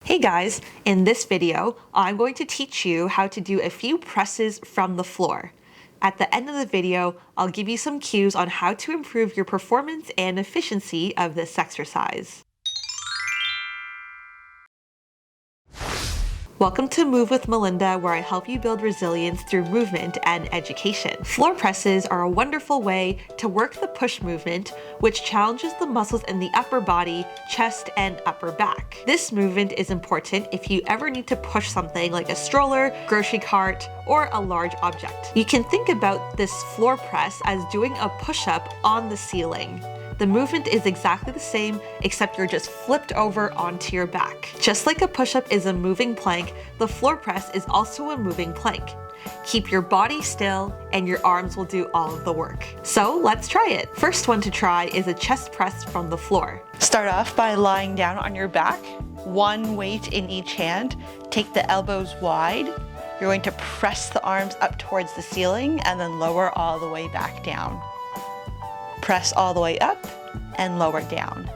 Hey guys, in this video, I'm going to teach you how to do a few presses from the floor. At the end of the video, I'll give you some cues on how to improve your performance and efficiency of this exercise. Welcome to Move with Melinda, where I help you build resilience through movement and education. Floor presses are a wonderful way to work the push movement, which challenges the muscles in the upper body, chest, and upper back. This movement is important if you ever need to push something like a stroller, grocery cart, or a large object. You can think about this floor press as doing a push-up on the ceiling. The movement is exactly the same, except you're just flipped over onto your back. Just like a push-up is a moving plank, the floor press is also a moving plank. Keep your body still and your arms will do all of the work. So let's try it. First one to try is a chest press from the floor. Start off by lying down on your back, one weight in each hand. Take the elbows wide. You're going to press the arms up towards the ceiling and then lower all the way back down. Press all the way up and lower down.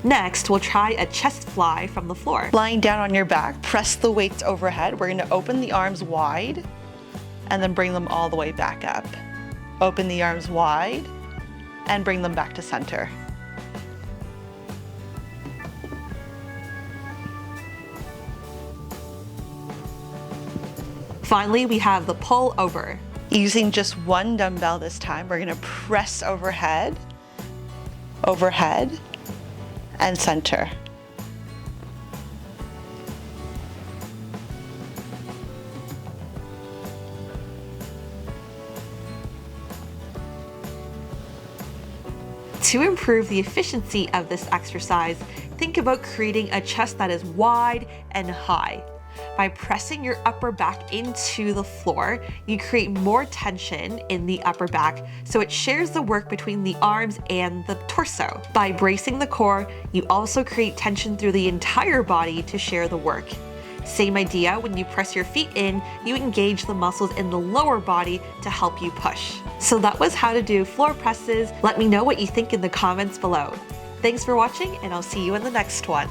Next, we'll try a chest fly from the floor. Lying down on your back, press the weights overhead. We're going to open the arms wide and then bring them all the way back up. Open the arms wide and bring them back to center. Finally, we have the pull over. Using just one dumbbell this time, we're going to press overhead, overhead, and center. To improve the efficiency of this exercise, think about creating a chest that is wide and high. By pressing your upper back into the floor, you create more tension in the upper back, so it shares the work between the arms and the torso. By bracing the core, you also create tension through the entire body to share the work. Same idea, when you press your feet in, you engage the muscles in the lower body to help you push. So that was how to do floor presses. Let me know what you think in the comments below. Thanks for watching, and I'll see you in the next one.